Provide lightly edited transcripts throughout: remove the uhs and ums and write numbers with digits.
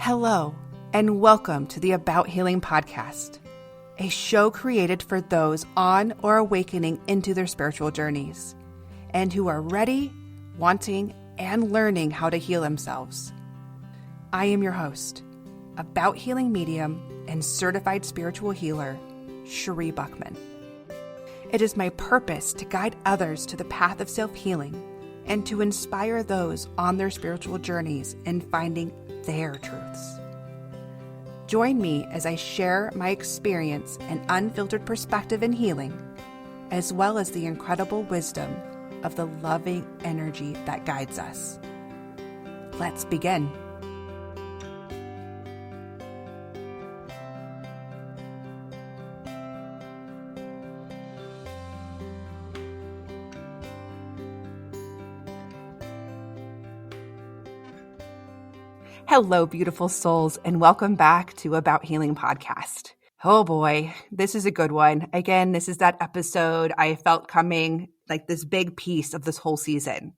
Hello, and welcome to the About Healing podcast, a show created for those on or awakening into their spiritual journeys, and who are ready, wanting, and learning how to heal themselves. I am your host, About Healing medium and certified spiritual healer, Sheree Buckman. It is my purpose to guide others to the path of self-healing and to inspire those on their spiritual journeys in finding their truths. Join me as I share my experience and unfiltered perspective in healing, as well as the incredible wisdom of the loving energy that guides us. Let's begin. Hello, beautiful souls, and welcome back to About Healing podcast. Oh boy, this is a good one. Again, this is that episode I felt coming, like this big piece of this whole season.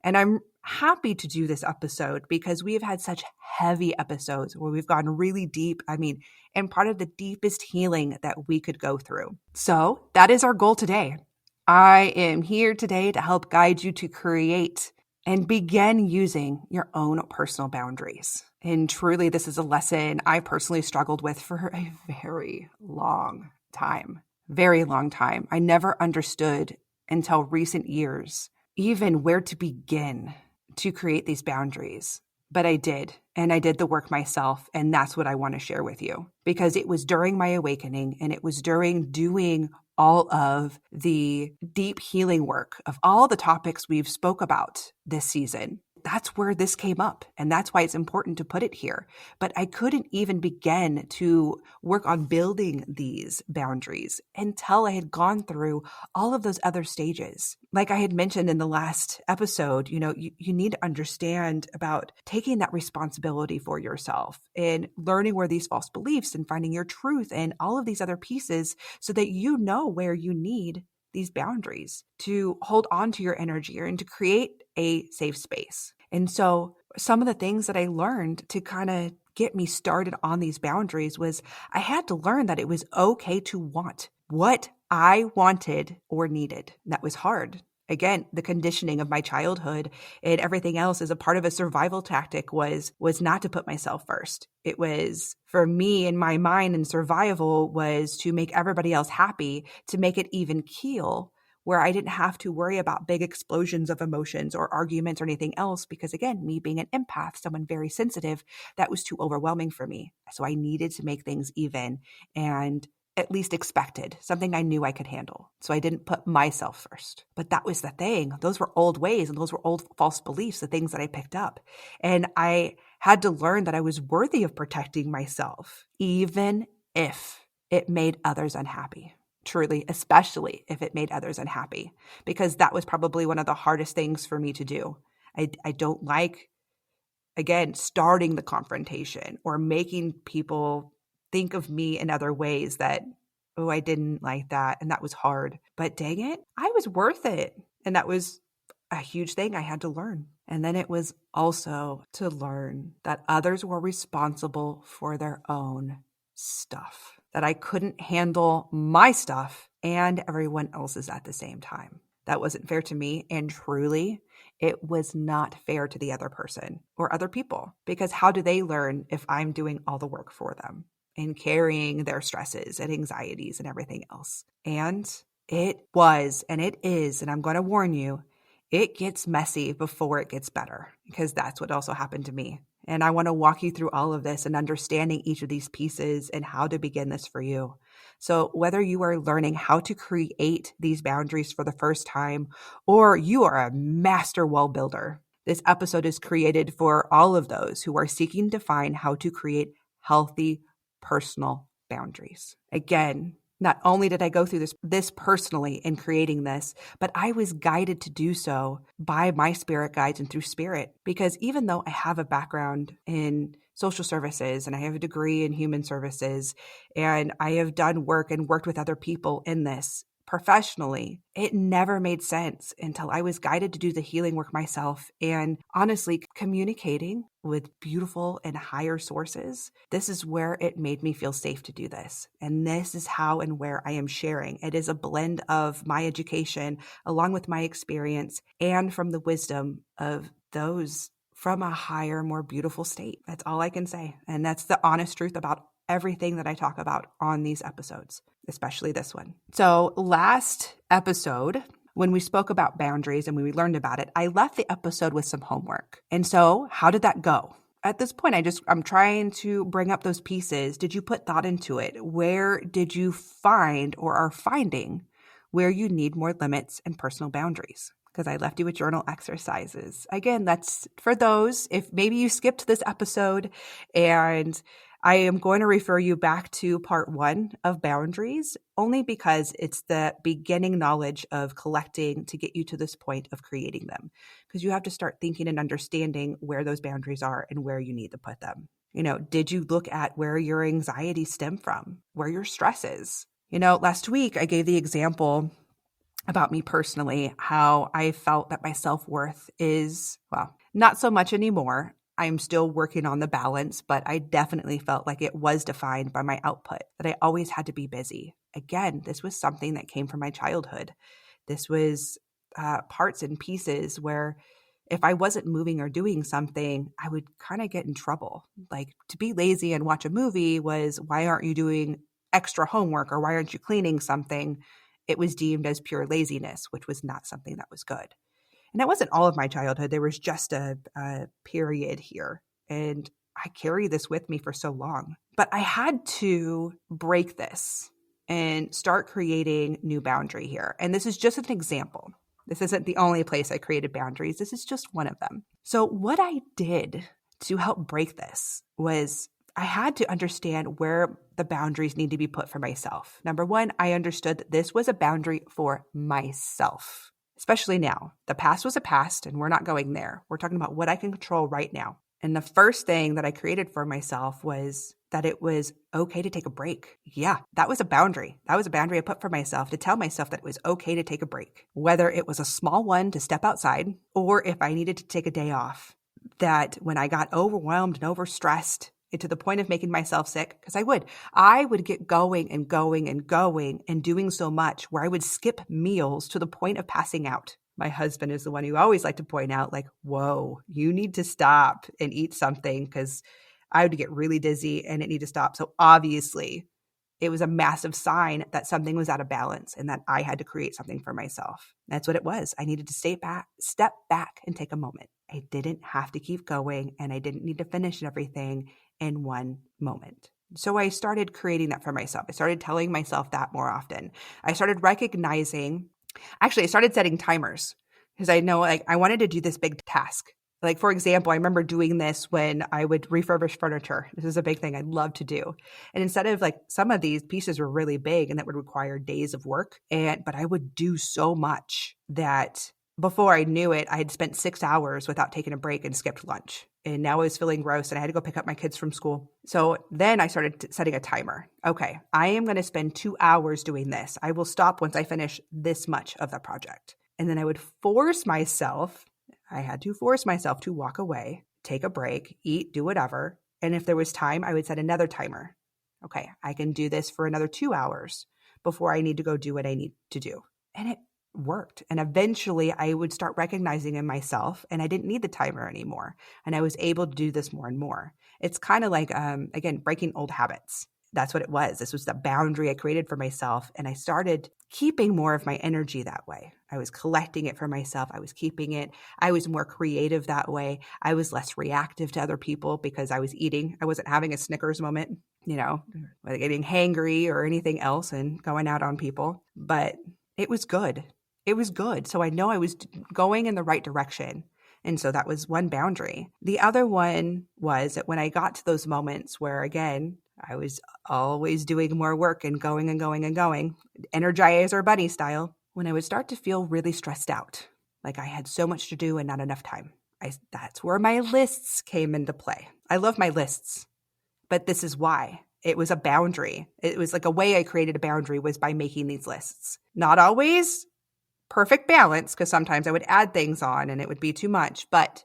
And I'm happy to do this episode because we have had such heavy episodes where we've gone really deep. And part of the deepest healing that we could go through. So that is our goal today. I am here today to help guide you to create and begin using your own personal boundaries. And truly, this is a lesson I personally struggled with for a very long time. Very long time. I never understood until recent years even where to begin to create these boundaries. But I did, and I did the work myself, and that's what I want to share with you. Because it was during my awakening, and it was during doing all of the deep healing work of all the topics we've spoke about this season. That's where this came up, and that's why it's important to put it here. But I couldn't even begin to work on building these boundaries until I had gone through all of those other stages. Like I had mentioned in the last episode, you need to understand about taking that responsibility for yourself and learning where these false beliefs and finding your truth and all of these other pieces so that you know where you need these boundaries to hold on to your energy and to create a safe space. And so some of the things that I learned to kind of get me started on these boundaries was I had to learn that it was okay to want what I wanted or needed. That was hard. Again, the conditioning of my childhood and everything else as a part of a survival tactic was not to put myself first. It was, for me in my mind, and survival was to make everybody else happy, to make it even keel, where I didn't have to worry about big explosions of emotions or arguments or anything else. Because again, me being an empath, someone very sensitive, that was too overwhelming for me. So I needed to make things even and at least expected, something I knew I could handle. So I didn't put myself first. But that was the thing. Those were old ways and those were old false beliefs, the things that I picked up. And I had to learn that I was worthy of protecting myself, even if it made others unhappy. Truly, especially if it made others unhappy, because that was probably one of the hardest things for me to do. I don't like, again, starting the confrontation or making people think of me in other ways that, oh, I didn't like that. And that was hard. But dang it, I was worth it. And that was a huge thing I had to learn. And then it was also to learn that others were responsible for their own stuff, that I couldn't handle my stuff and everyone else's at the same time. That wasn't fair to me. And truly, it was not fair to the other person or other people, because how do they learn if I'm doing all the work for them and carrying their stresses and anxieties and everything else? And it was, and it is, and I'm going to warn you, it gets messy before it gets better, because that's what also happened to me. And I want to walk you through all of this and understanding each of these pieces and how to begin this for you. So whether you are learning how to create these boundaries for the first time, or you are a master wall builder, this episode is created for all of those who are seeking to find how to create healthy personal boundaries. Again, not only did I go through this personally in creating this, but I was guided to do so by my spirit guides and through spirit. Because even though I have a background in social services and I have a degree in human services and I have done work and worked with other people in this professionally, it never made sense until I was guided to do the healing work myself. And honestly, communicating with beautiful and higher sources, this is where it made me feel safe to do this. And this is how and where I am sharing. It is a blend of my education along with my experience and from the wisdom of those from a higher, more beautiful state. That's all I can say. And that's the honest truth about everything that I talk about on these episodes, especially this one. So last episode, when we spoke about boundaries and when we learned about it, I left the episode with some homework. And so how did that go? At this point, I'm trying to bring up those pieces. Did you put thought into it? Where did you find or are finding where you need more limits and personal boundaries? Because I left you with journal exercises. Again, that's for those, if maybe you skipped this episode, and I am going to refer you back to part 1 of boundaries, only because it's the beginning knowledge of collecting to get you to this point of creating them. Because you have to start thinking and understanding where those boundaries are and where you need to put them. Did you look at where your anxiety stem from, where your stress is? Last week I gave the example about me personally, how I felt that my self-worth is, well, not so much anymore. I'm still working on the balance, but I definitely felt like it was defined by my output, that I always had to be busy. Again, this was something that came from my childhood. This was parts and pieces where if I wasn't moving or doing something, I would kind of get in trouble. Like, to be lazy and watch a movie was, why aren't you doing extra homework, or why aren't you cleaning something? It was deemed as pure laziness, which was not something that was good. And that wasn't all of my childhood. There was just a period here. And I carry this with me for so long. But I had to break this and start creating new boundary here. And this is just an example. This isn't the only place I created boundaries. This is just one of them. So what I did to help break this was I had to understand where the boundaries need to be put for myself. Number one, I understood that this was a boundary for myself, especially now. The past was a past, and we're not going there. We're talking about what I can control right now. And the first thing that I created for myself was that it was okay to take a break. Yeah, that was a boundary. That was a boundary I put for myself to tell myself that it was okay to take a break, whether it was a small one to step outside, or if I needed to take a day off. That when I got overwhelmed and overstressed, to the point of making myself sick, because I would get going and going and going and doing so much where I would skip meals to the point of passing out. My husband is the one who always liked to point out, like, whoa, you need to stop and eat something, because I would get really dizzy and it needed to stop. So obviously it was a massive sign that something was out of balance and that I had to create something for myself. That's what it was. I needed to step back and take a moment. I didn't have to keep going, and I didn't need to finish everything in one moment. So I started creating that for myself. I started telling myself that more often. I started I started setting timers, because I know, like, I wanted to do this big task. Like, for example, I remember doing this when I would refurbish furniture. This is a big thing I'd love to do. And instead of, like, some of these pieces were really big and that would require days of work, but I would do so much that before I knew it, I had spent 6 hours without taking a break and skipped lunch. And now I was feeling gross and I had to go pick up my kids from school. So then I started setting a timer. Okay, I am going to spend 2 hours doing this. I will stop once I finish this much of the project. And then I would I had to force myself to walk away, take a break, eat, do whatever. And if there was time, I would set another timer. Okay, I can do this for another 2 hours before I need to go do what I need to do. And it worked. And eventually I would start recognizing in myself, and I didn't need the timer anymore. And I was able to do this more and more. It's kind of like, again, breaking old habits. That's what it was. This was the boundary I created for myself. And I started keeping more of my energy that way. I was collecting it for myself. I was keeping it. I was more creative that way. I was less reactive to other people because I was eating. I wasn't having a Snickers moment, like getting hangry or anything else and going out on people. But it was good. It was good. So I know I was going in the right direction. And so that was one boundary. The other one was that when I got to those moments where, again, I was always doing more work and going and going and going, Energizer Bunny style, when I would start to feel really stressed out, like I had so much to do and not enough time. That's where my lists came into play. I love my lists, but this is why. It was a boundary. It was like a way I created a boundary was by making these lists. Not always perfect balance, because sometimes I would add things on and it would be too much, but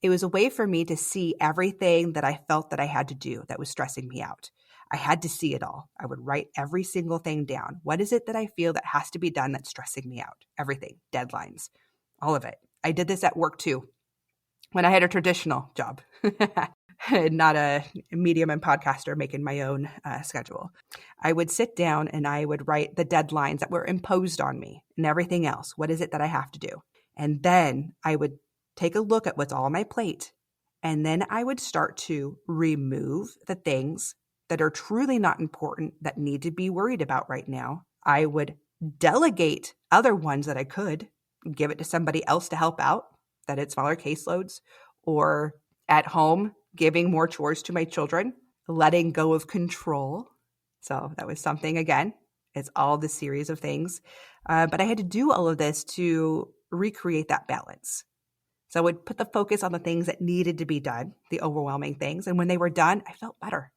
it was a way for me to see everything that I felt that I had to do that was stressing me out. I had to see it all. I would write every single thing down. What is it that I feel that has to be done that's stressing me out? Everything, deadlines, all of it. I did this at work too, when I had a traditional job, not a medium and podcaster making my own schedule. I would sit down and I would write the deadlines that were imposed on me and everything else. What is it that I have to do? And then I would take a look at what's all on my plate. And then I would start to remove the things that are truly not important that need to be worried about right now. I would delegate other ones that I could, give it to somebody else to help out, that had smaller caseloads, or at home, giving more chores to my children, letting go of control. So that was something, again, it's all the series of things. But I had to do all of this to recreate that balance. So I would put the focus on the things that needed to be done, the overwhelming things. And when they were done, I felt better.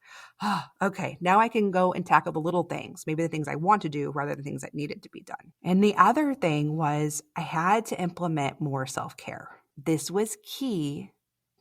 Okay, now I can go and tackle the little things, maybe the things I want to do rather than things that needed to be done. And the other thing was I had to implement more self-care. This was key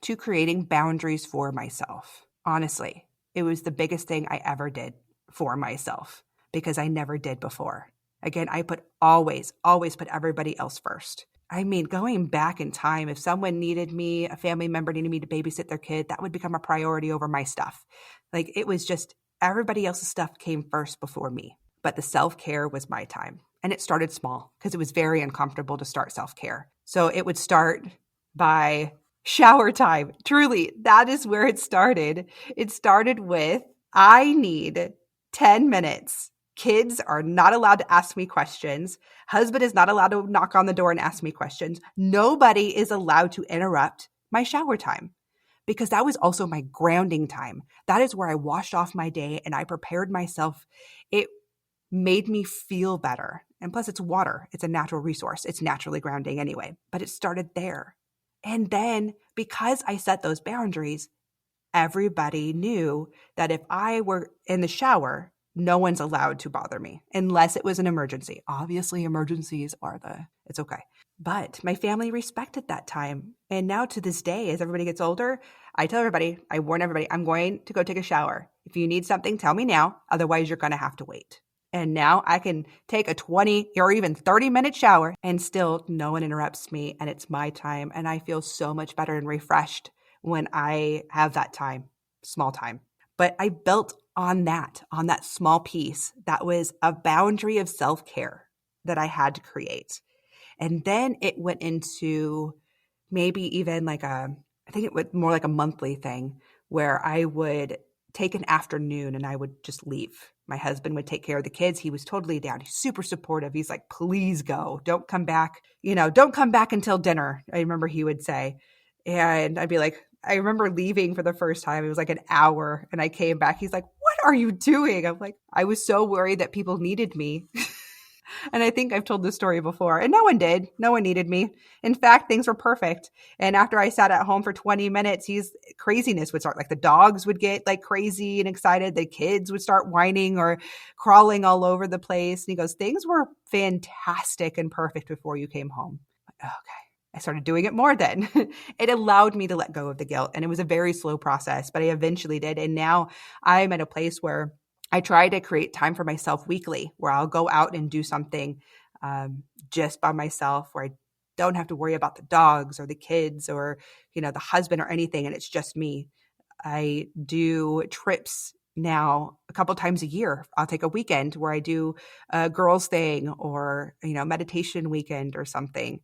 to creating boundaries for myself. Honestly, it was the biggest thing I ever did for myself because I never did before. Again, I always put everybody else first. I mean, going back in time, if someone needed me, a family member needed me to babysit their kid, that would become a priority over my stuff. Like it was just everybody else's stuff came first before me. But the self-care was my time. And it started small because it was very uncomfortable to start self-care. So it would start by shower time. Truly, that is where it started. It started with, I need 10 minutes. Kids are not allowed to ask me questions. Husband is not allowed to knock on the door and ask me questions. Nobody is allowed to interrupt my shower time because that was also my grounding time. That is where I washed off my day and I prepared myself. It made me feel better. And plus it's water. It's a natural resource. It's naturally grounding anyway, but it started there. And then because I set those boundaries, everybody knew that if I were in the shower, no one's allowed to bother me unless it was an emergency. Obviously, emergencies it's okay. But my family respected that time. And now to this day, as everybody gets older, I tell everybody, I warn everybody, I'm going to go take a shower. If you need something, tell me now. Otherwise, you're going to have to wait. And now I can take a 20 or even 30-minute shower and still no one interrupts me. And it's my time. And I feel so much better and refreshed when I have that time, small time. But I built on that small piece. That was a boundary of self-care that I had to create. And then it went into maybe even I think it was more like a monthly thing where I would take an afternoon and I would just leave. My husband would take care of the kids. He was totally down. He's super supportive. He's like, please go. Don't come back. Don't come back until dinner. I remember he would say. And I'd be like, I remember leaving for the first time. It was like an hour and I came back. He's like, what are you doing? I'm like, I was so worried that people needed me. And I think I've told this story before and no one did. No one needed me. In fact, things were perfect. And after I sat at home for 20 minutes, craziness would start. Like the dogs would get like crazy and excited. The kids would start whining or crawling all over the place. And he goes, things were fantastic and perfect before you came home. Okay. I started doing it more then. It allowed me to let go of the guilt. And it was a very slow process, but I eventually did. And now I'm at a place where I try to create time for myself weekly, where I'll go out and do something just by myself, where I don't have to worry about the dogs or the kids or, the husband or anything. And it's just me. I do trips now a couple times a year. I'll take a weekend where I do a girls thing or, meditation weekend or something.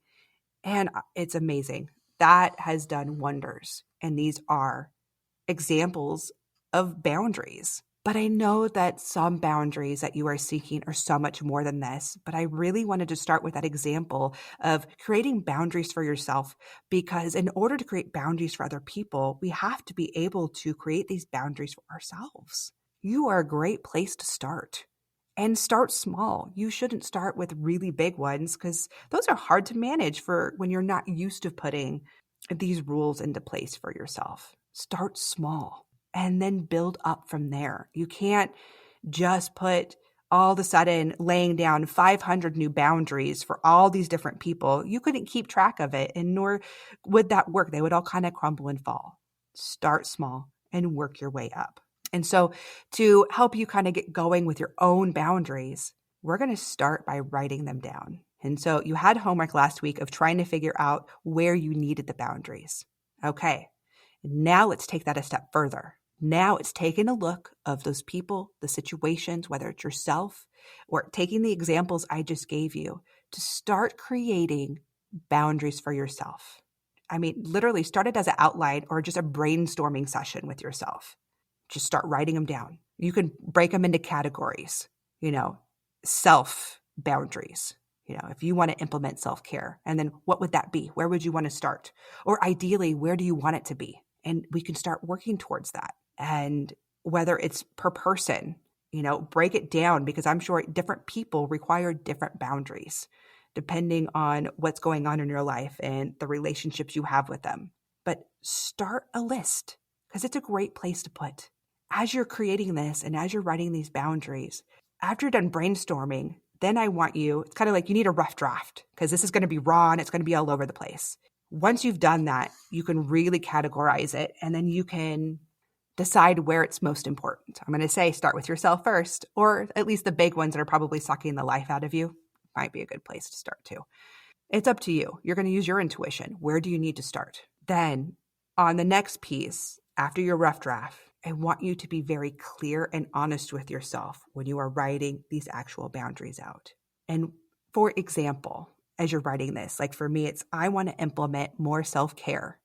And it's amazing. That has done wonders. And these are examples of boundaries. But I know that some boundaries that you are seeking are so much more than this. But I really wanted to start with that example of creating boundaries for yourself, because in order to create boundaries for other people, we have to be able to create these boundaries for ourselves. You are a great place to start. And start small. You shouldn't start with really big ones because those are hard to manage for when you're not used to putting these rules into place for yourself. Start small and then build up from there. You can't just put all of a sudden laying down 500 new boundaries for all these different people. You couldn't keep track of it, and nor would that work. They would all kind of crumble and fall. Start small and work your way up. And so to help you kind of get going with your own boundaries, we're going to start by writing them down. And so you had homework last week of trying to figure out where you needed the boundaries. Okay, now let's take that a step further. Now it's taking a look of those people, the situations, whether it's yourself or taking the examples I just gave you to start creating boundaries for yourself. I mean, literally start it as an outline or just a brainstorming session with yourself. Just start writing them down. You can break them into categories, self boundaries. If you want to implement self-care, and then what would that be? Where would you want to start? Or ideally, where do you want it to be? And we can start working towards that. And whether it's per person, break it down, because I'm sure different people require different boundaries depending on what's going on in your life and the relationships you have with them. But start a list, because it's a great place to put. As you're creating this and as you're writing these boundaries, after you're done brainstorming, then I want you, it's kind of like you need a rough draft, because this is going to be raw and it's going to be all over the place. Once you've done that, you can really categorize it, and then you can decide where it's most important. I'm going to say start with yourself first, or at least the big ones that are probably sucking the life out of you might be a good place to start too. It's up to you. You're going to use your intuition. Where do you need to start? Then on the next piece, after your rough draft, I want you to be very clear and honest with yourself when you are writing these actual boundaries out. And for example, as you're writing this, like for me, it's I want to implement more self-care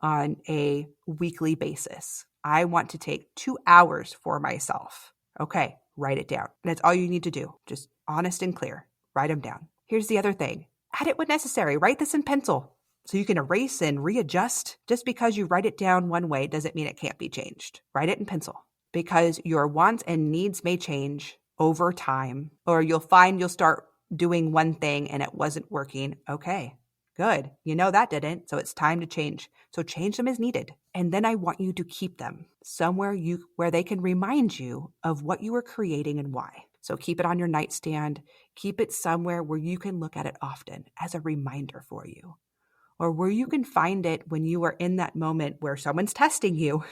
on a weekly basis. I want to take 2 hours for myself. Okay, write it down. That's all you need to do. Just honest and clear. Write them down. Here's the other thing. Add it when necessary. Write this in pencil so you can erase and readjust. Just because you write it down one way doesn't mean it can't be changed. Write it in pencil, because your wants and needs may change over time, or you'll find you'll start doing one thing and it wasn't working. Okay, good. That didn't. So it's time to change. So change them as needed. And then I want you to keep them somewhere where they can remind you of what you were creating and why. So keep it on your nightstand. Keep it somewhere where you can look at it often as a reminder for you, or where you can find it when you are in that moment where someone's testing you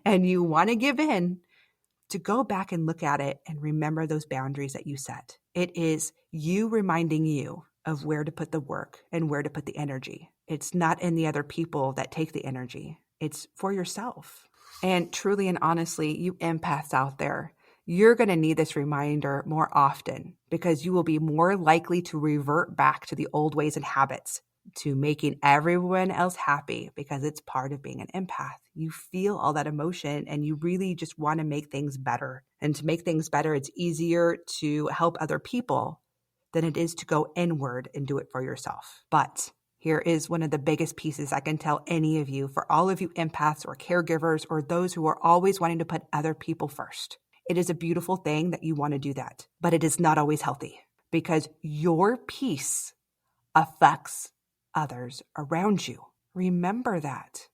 and you want to give in, to go back and look at it and remember those boundaries that you set. It is you reminding you of where to put the work and where to put the energy. It's not in the other people that take the energy. It's for yourself. And truly and honestly, you empaths out there, you're going to need this reminder more often, because you will be more likely to revert back to the old ways and habits, to making everyone else happy, because it's part of being an empath. You feel all that emotion and you really just want to make things better. And to make things better, it's easier to help other people than it is to go inward and do it for yourself. But here is one of the biggest pieces I can tell any of you, for all of you empaths or caregivers or those who are always wanting to put other people first. It is a beautiful thing that you want to do that, but it is not always healthy, because your peace affects others around you. Remember that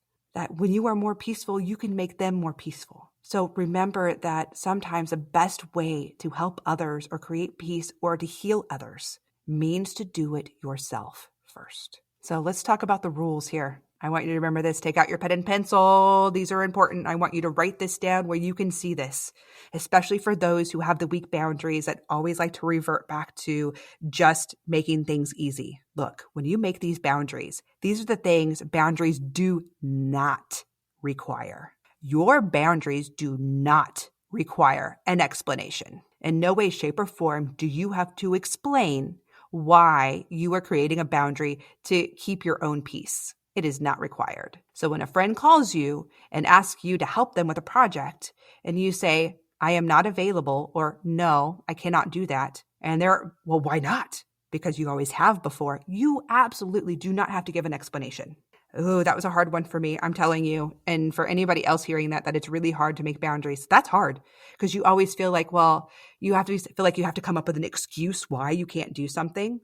when you are more peaceful, you can make them more peaceful. So remember that sometimes the best way to help others or create peace or to heal others means to do it yourself first. So let's talk about the rules here. I want you to remember this. Take out your pen and pencil. These are important. I want you to write this down where you can see this, especially for those who have the weak boundaries that always like to revert back to just making things easy. Look, when you make these boundaries, these are the things boundaries do not require. Your boundaries do not require an explanation. In no way, shape, or form do you have to explain why you are creating a boundary to keep your own peace. It is not required. So when a friend calls you and asks you to help them with a project, and you say, I am not available, or no, I cannot do that, and they're, well, why not? Because you always have before. You absolutely do not have to give an explanation. Oh, that was a hard one for me, I'm telling you. And for anybody else hearing that it's really hard to make boundaries. That's hard, because you always feel like, well, you have to feel like you have to come up with an excuse why you can't do something.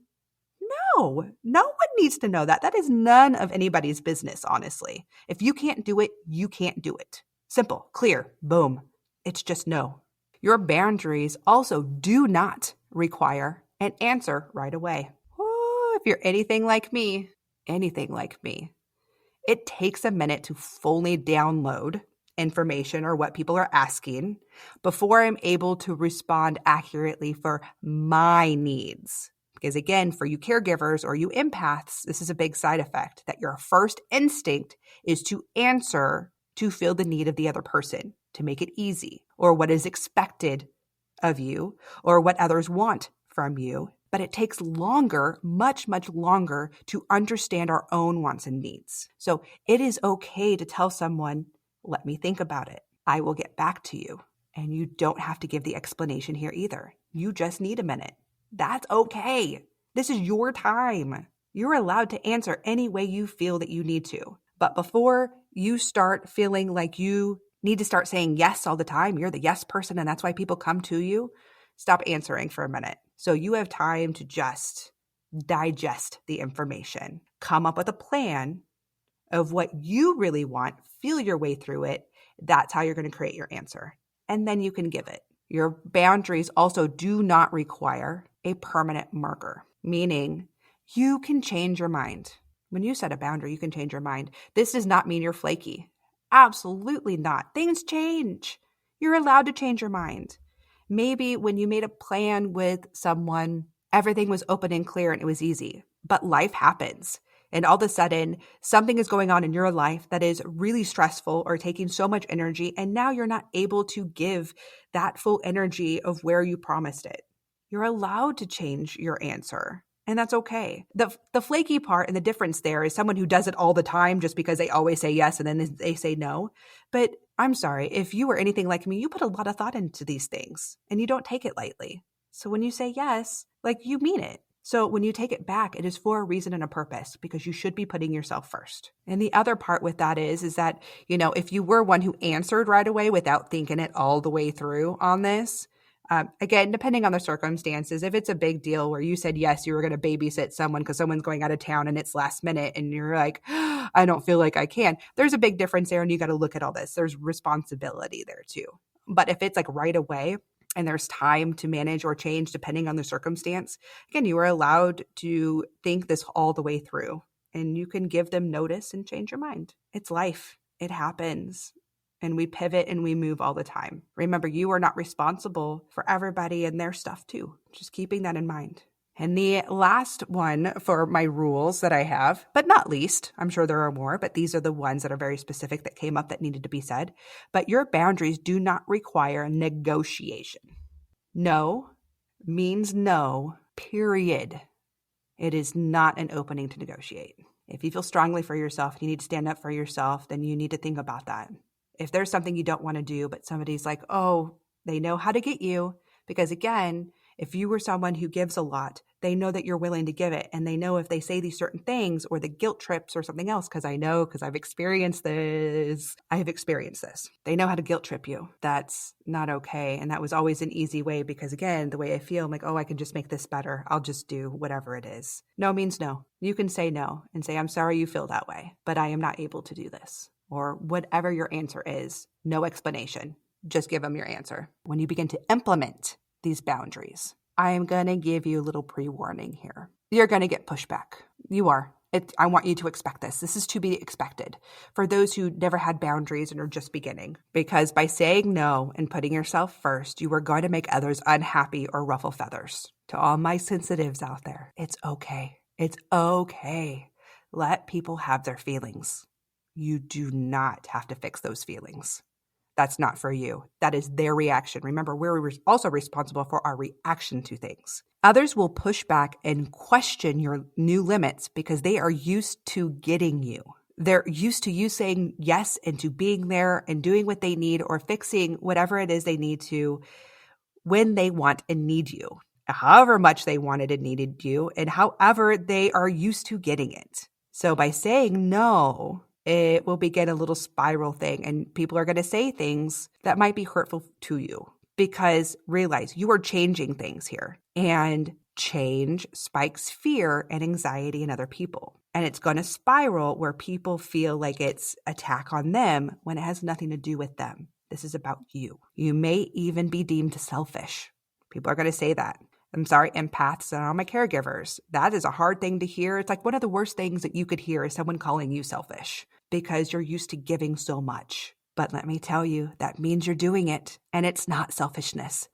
No one needs to know that. That is none of anybody's business, honestly. If you can't do it, you can't do it. Simple, clear, boom. It's just no. Your boundaries also do not require an answer right away. If you're anything like me, it takes a minute to fully download information or what people are asking before I'm able to respond accurately for my needs. Because again, for you caregivers or you empaths, this is a big side effect that your first instinct is to answer to fill the need of the other person, to make it easy, or what is expected of you, or what others want from you. But it takes longer, much, much longer to understand our own wants and needs. So it is okay to tell someone, let me think about it. I will get back to you. And you don't have to give the explanation here either. You just need a minute. That's okay. This is your time. You're allowed to answer any way you feel that you need to. But before you start feeling like you need to start saying yes all the time, you're the yes person and that's why people come to you, stop answering for a minute. So you have time to just digest the information, come up with a plan of what you really want, feel your way through it. That's how you're going to create your answer. And then you can give it. Your boundaries also do not require a permanent marker, meaning you can change your mind. When you set a boundary, you can change your mind. This does not mean you're flaky. Absolutely not. Things change. You're allowed to change your mind. Maybe when you made a plan with someone, everything was open and clear and it was easy, but life happens. And all of a sudden, something is going on in your life that is really stressful or taking so much energy. And now you're not able to give that full energy of where you promised it. You're allowed to change your answer. And that's okay. The flaky part and the difference there is someone who does it all the time just because they always say yes and then they say no. But I'm sorry, if you were anything like me, you put a lot of thought into these things and you don't take it lightly. So when you say yes, like you mean it. So when you take it back, it is for a reason and a purpose because you should be putting yourself first. And the other part with that is that, if you were one who answered right away without thinking it all the way through on this, again, depending on the circumstances, if it's a big deal where you said yes, you were going to babysit someone because someone's going out of town and it's last minute and you're like, I don't feel like I can. There's a big difference there and you got to look at all this. There's responsibility there too. But if it's like right away and there's time to manage or change depending on the circumstance, again, you are allowed to think this all the way through and you can give them notice and change your mind. It's life. It happens. And we pivot and we move all the time. Remember, you are not responsible for everybody and their stuff too. Just keeping that in mind. And the last one for my rules that I have, but not least, I'm sure there are more, but these are the ones that are very specific that came up that needed to be said. But your boundaries do not require negotiation. No means no, period. It is not an opening to negotiate. If you feel strongly for yourself, you need to stand up for yourself, then you need to think about that. If there's something you don't want to do, but somebody's like, oh, they know how to get you. Because again, if you were someone who gives a lot, they know that you're willing to give it. And they know if they say these certain things or the guilt trips or something else, because I've experienced this. They know how to guilt trip you. That's not okay. And that was always an easy way because again, the way I feel, I'm like, oh, I can just make this better. I'll just do whatever it is. No means no. You can say no and say, I'm sorry you feel that way, but I am not able to do this. Or whatever your answer is, no explanation. Just give them your answer. When you begin to implement these boundaries, I am going to give you a little pre-warning here. You're going to get pushback. You are. I want you to expect this. This is to be expected for those who never had boundaries and are just beginning. Because by saying no and putting yourself first, you are going to make others unhappy or ruffle feathers. To all my sensitives out there, it's okay. It's okay. Let people have their feelings. You do not have to fix those feelings. That's not for you. That is their reaction. Remember, we're also responsible for our reaction to things. Others will push back and question your new limits because they are used to getting you. They're used to you saying yes and to being there and doing what they need or fixing whatever it is they need to when they want and need you, however much they wanted and needed you, and however they are used to getting it. So by saying no, it will begin a little spiral thing and people are going to say things that might be hurtful to you because realize you are changing things here and change spikes fear and anxiety in other people. And it's going to spiral where people feel like it's attack on them when it has nothing to do with them. This is about you. You may even be deemed selfish. People are going to say that. I'm sorry, empaths and all my caregivers. That is a hard thing to hear. It's like one of the worst things that you could hear is someone calling you selfish because you're used to giving so much. But let me tell you, that means you're doing it, and it's not selfishness.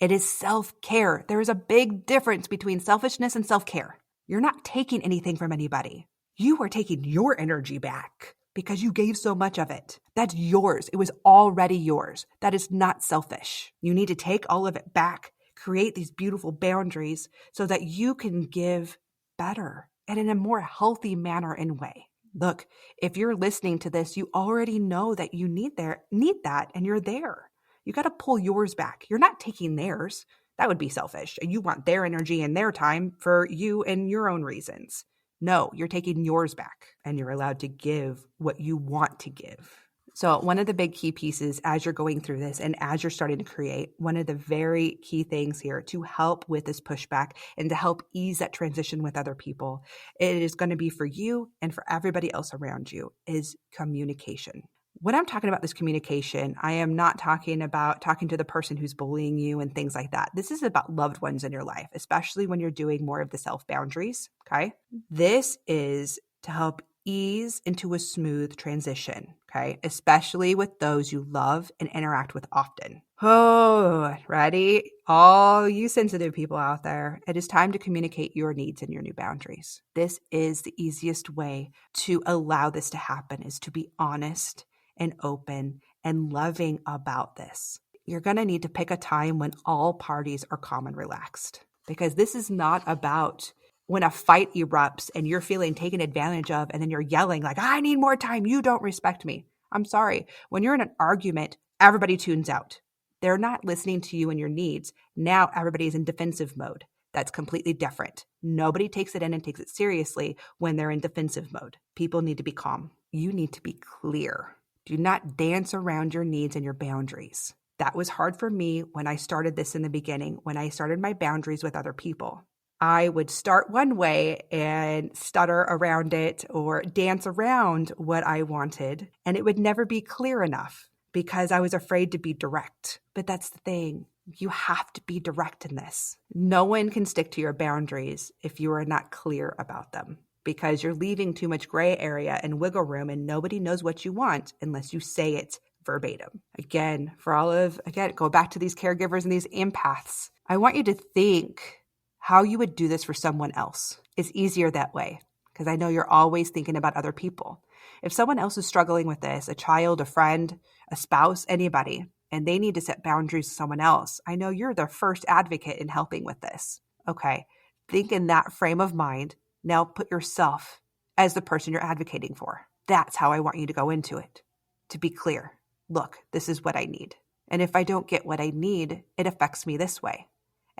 It is self-care. There is a big difference between selfishness and self-care. You're not taking anything from anybody. You are taking your energy back because you gave so much of it. That's yours. It was already yours. That is not selfish. You need to take all of it back, create these beautiful boundaries so that you can give better and in a more healthy manner and way. Look, if you're listening to this, you already know that you need that, and you're there. You got to pull yours back. You're not taking theirs. That would be selfish. And you want their energy and their time for you and your own reasons. No, you're taking yours back, and you're allowed to give what you want to give. So one of the big key pieces as you're going through this and as you're starting to create, one of the very key things here to help with this pushback and to help ease that transition with other people, it is going to be for you and for everybody else around you, is communication. When I'm talking about this communication, I am not talking about talking to the person who's bullying you and things like that. This is about loved ones in your life, especially when you're doing more of the self boundaries. Okay. This is to help ease into a smooth transition. Okay. Especially with those you love and interact with often. Oh, ready? All you sensitive people out there, it is time to communicate your needs and your new boundaries. This is the easiest way to allow this to happen, is to be honest and open and loving about this. You're going to need to pick a time when all parties are calm and relaxed, because this is not about when a fight erupts and you're feeling taken advantage of and then you're yelling like, I need more time, you don't respect me. I'm sorry. When you're in an argument, everybody tunes out. They're not listening to you and your needs. Now everybody's in defensive mode. That's completely different. Nobody takes it in and takes it seriously when they're in defensive mode. People need to be calm. You need to be clear. Do not dance around your needs and your boundaries. That was hard for me when I started this in the beginning, when I started my boundaries with other people. I would start one way and stutter around it or dance around what I wanted, and it would never be clear enough because I was afraid to be direct. But that's the thing. You have to be direct in this. No one can stick to your boundaries if you are not clear about them, because you're leaving too much gray area and wiggle room, and nobody knows what you want unless you say it verbatim. Again, go back to these caregivers and these empaths. I want you to think how you would do this for someone else. It's easier that way because I know you're always thinking about other people. If someone else is struggling with this, a child, a friend, a spouse, anybody, and they need to set boundaries with someone else, I know you're the first advocate in helping with this. Okay, think in that frame of mind. Now put yourself as the person you're advocating for. That's how I want you to go into it. To be clear, look, this is what I need. And if I don't get what I need, it affects me this way.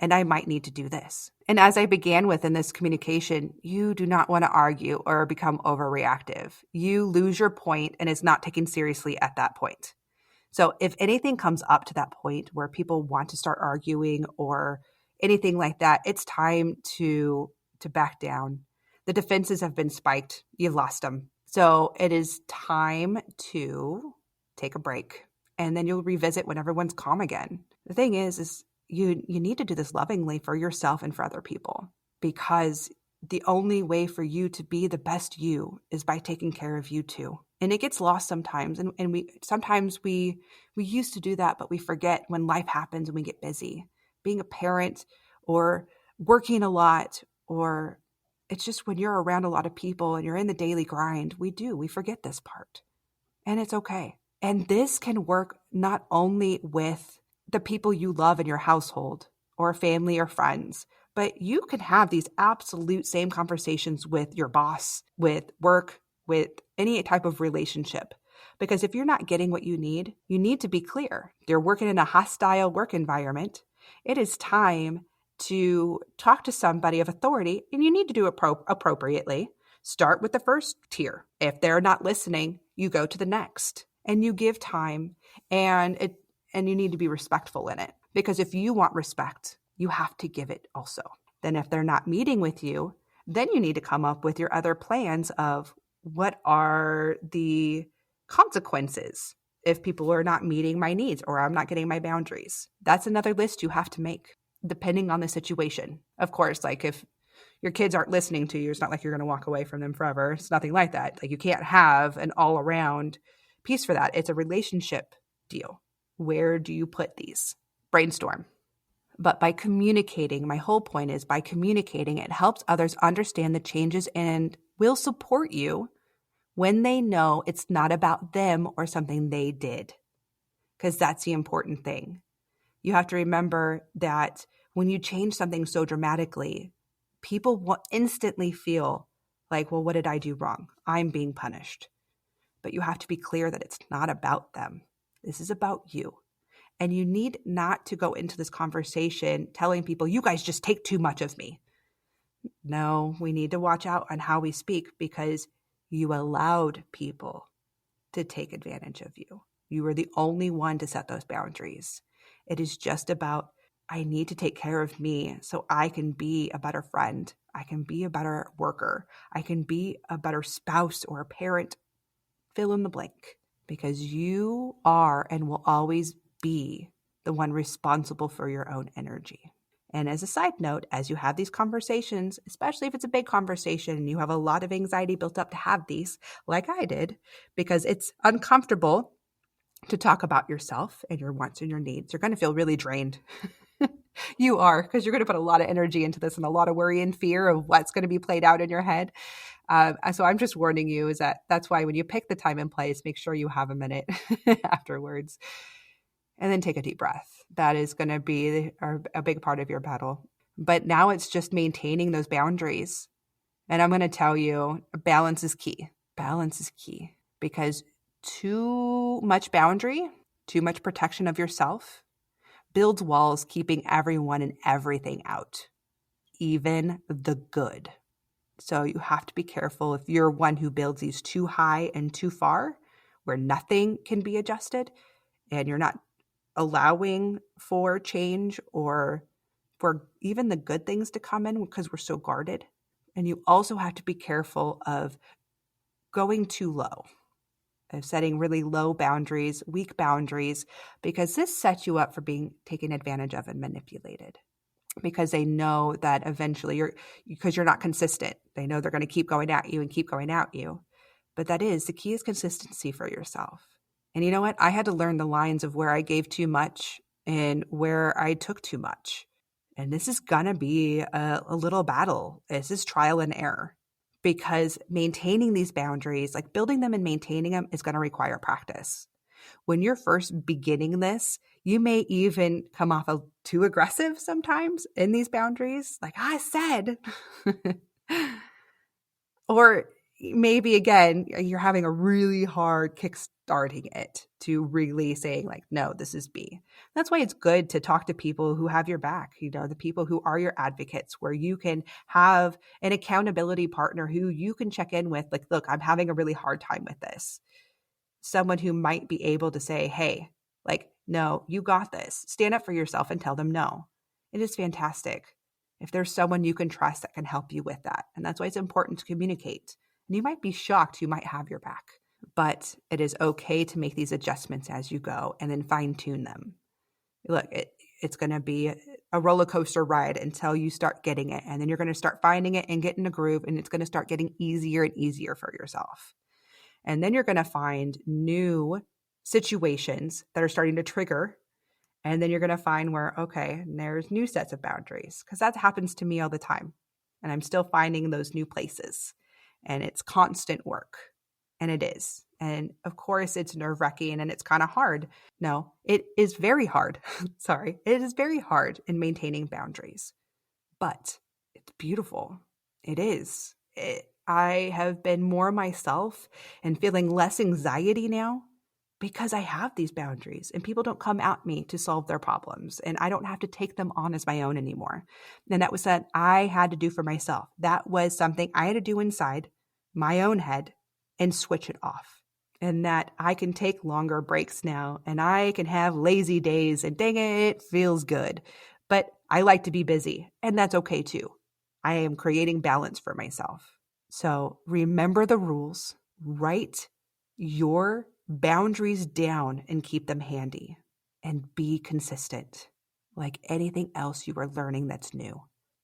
And I might need to do this. And as I began with in this communication, you do not want to argue or become overreactive. You lose your point and it's not taken seriously at that point. So if anything comes up to that point where people want to start arguing or anything like that, it's time to back down. The defenses have been spiked. You've lost them. So it is time to take a break, and then you'll revisit when everyone's calm again. The thing is you need to do this lovingly for yourself and for other people, because the only way for you to be the best you is by taking care of you too. And it gets lost sometimes. And we used to do that, but we forget when life happens and we get busy. Being a parent or working a lot, or it's just when you're around a lot of people and you're in the daily grind, we forget this part. And it's okay. And this can work not only with the people you love in your household or family or friends, but you can have these absolute same conversations with your boss, with work, with any type of relationship. Because if you're not getting what you need to be clear. You're working in a hostile work environment. It is time to talk to somebody of authority, and you need to do it appropriately. Start with the first tier. If they're not listening, you go to the next, and you give time, and you need to be respectful in it. Because if you want respect, you have to give it also. Then if they're not meeting with you, Then you need to come up with your other plans of what are the consequences if people are not meeting my needs or I'm not getting my boundaries. That's another list you have to make depending on the situation. Of course, like if your kids aren't listening to you, it's not like you're going to walk away from them forever. It's nothing like that. Like you can't have an all around piece for that. It's a relationship deal. Where do you put these? Brainstorm. But by communicating, my whole point is by communicating, it helps others understand the changes and will support you when they know it's not about them or something they did. Because that's the important thing. You have to remember that when you change something so dramatically, people will instantly feel like, well, what did I do wrong? I'm being punished. But you have to be clear that it's not about them. This is about you. And you need not to go into this conversation telling people, you guys just take too much of me. No, we need to watch out on how we speak because you allowed people to take advantage of you. You were the only one to set those boundaries. It is just about, I need to take care of me so I can be a better friend. I can be a better worker. I can be a better spouse or a parent. Fill in the blank. Because you are and will always be the one responsible for your own energy. And as a side note, as you have these conversations, especially if it's a big conversation and you have a lot of anxiety built up to have these, like I did, because it's uncomfortable to talk about yourself and your wants and your needs, you're going to feel really drained. You are, because you're going to put a lot of energy into this and a lot of worry and fear of what's going to be played out in your head. So I'm just warning you is that's why when you pick the time and place, make sure you have a minute afterwards and then take a deep breath. That is going to be a big part of your battle. But now it's just maintaining those boundaries. And I'm going to tell you, balance is key. Balance is key because too much boundary, too much protection of yourself builds walls, keeping everyone and everything out, even the good. So you have to be careful if you're one who builds these too high and too far, where nothing can be adjusted, and you're not allowing for change or for even the good things to come in because we're so guarded. And you also have to be careful of going too low, of setting really low boundaries, weak boundaries, because this sets you up for being taken advantage of and manipulated. Because they know that eventually because you're not consistent. They know they're going to keep going at you and keep going at you. But the key is consistency for yourself. And you know what? I had to learn the lines of where I gave too much and where I took too much. And this is going to be a little battle. This is trial and error. Because maintaining these boundaries, like building them and maintaining them, is going to require practice. When you're first beginning this, you may even come off too aggressive sometimes in these boundaries, like I said. Or maybe, again, you're having a really hard kickstarting it to really saying like, no, this is me. That's why it's good to talk to people who have your back, the people who are your advocates, where you can have an accountability partner who you can check in with, like, look, I'm having a really hard time with this. Someone who might be able to say, hey, like, no, you got this. Stand up for yourself and tell them no. It is fantastic if there's someone you can trust that can help you with that. And that's why it's important to communicate. And you might be shocked, you might have your back, but it is okay to make these adjustments as you go and then fine tune them. Look, it's going to be a roller coaster ride until you start getting it. And then you're going to start finding it and get in a groove, and it's going to start getting easier and easier for yourself. And then you're going to find new situations that are starting to trigger. And then you're going to find where, okay, there's new sets of boundaries, because that happens to me all the time. And I'm still finding those new places. And it's constant work. And it is. And of course, it's nerve-wracking and it's kind of hard. No, it is very hard. Sorry. It is very hard in maintaining boundaries. But it's beautiful. It is. I have been more myself and feeling less anxiety now because I have these boundaries and people don't come at me to solve their problems, and I don't have to take them on as my own anymore. And that was that I had to do for myself. That was something I had to do inside my own head and switch it off. And that I can take longer breaks now, and I can have lazy days, and dang it, it feels good. But I like to be busy, and that's okay too. I am creating balance for myself. So remember the rules, write your boundaries down and keep them handy, and be consistent. Like anything else you are learning that's new,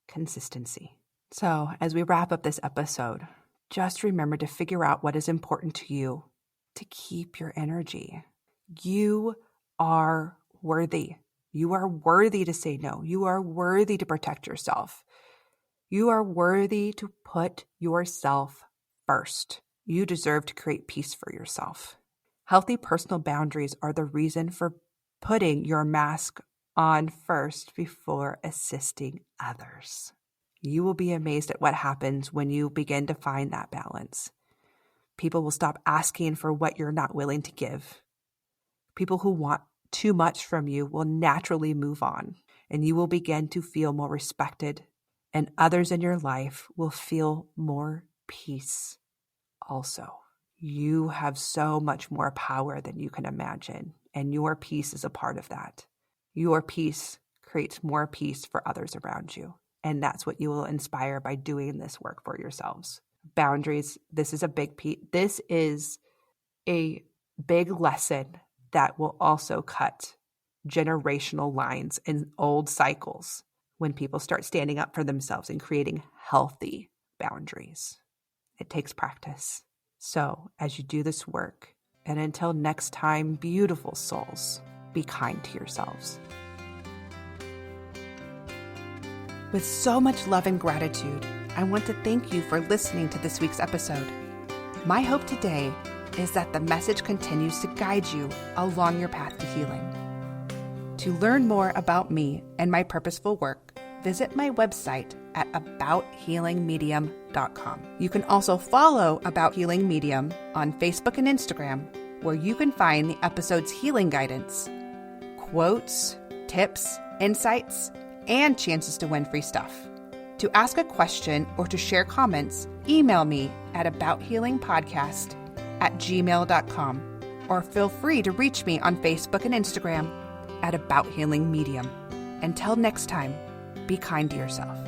consistency. So as we wrap up this episode, just remember to figure out what is important to you to keep your energy. You are worthy. You are worthy to say no. You are worthy to protect yourself. You are worthy to put yourself first. You deserve to create peace for yourself. Healthy personal boundaries are the reason for putting your mask on first before assisting others. You will be amazed at what happens when you begin to find that balance. People will stop asking for what you're not willing to give. People who want too much from you will naturally move on, and you will begin to feel more respected, and others in your life will feel more peace also. You have so much more power than you can imagine, and your peace is a part of that. Your peace creates more peace for others around you, and that's what you will inspire by doing this work for yourselves. Boundaries, this is a big piece. This is a big lesson that will also cut generational lines and old cycles when people start standing up for themselves and creating healthy boundaries. It takes practice. So as you do this work, and until next time, beautiful souls, be kind to yourselves. With so much love and gratitude, I want to thank you for listening to this week's episode. My hope today is that the message continues to guide you along your path to healing. To learn more about me and my purposeful work, visit my website at abouthealingmedium.com. You can also follow About Healing Medium on Facebook and Instagram, where you can find the episode's healing guidance, quotes, tips, insights, and chances to win free stuff. To ask a question or to share comments, email me at abouthealingpodcast@gmail.com, or feel free to reach me on Facebook and Instagram at About Healing Medium. Until next time, be kind to yourself.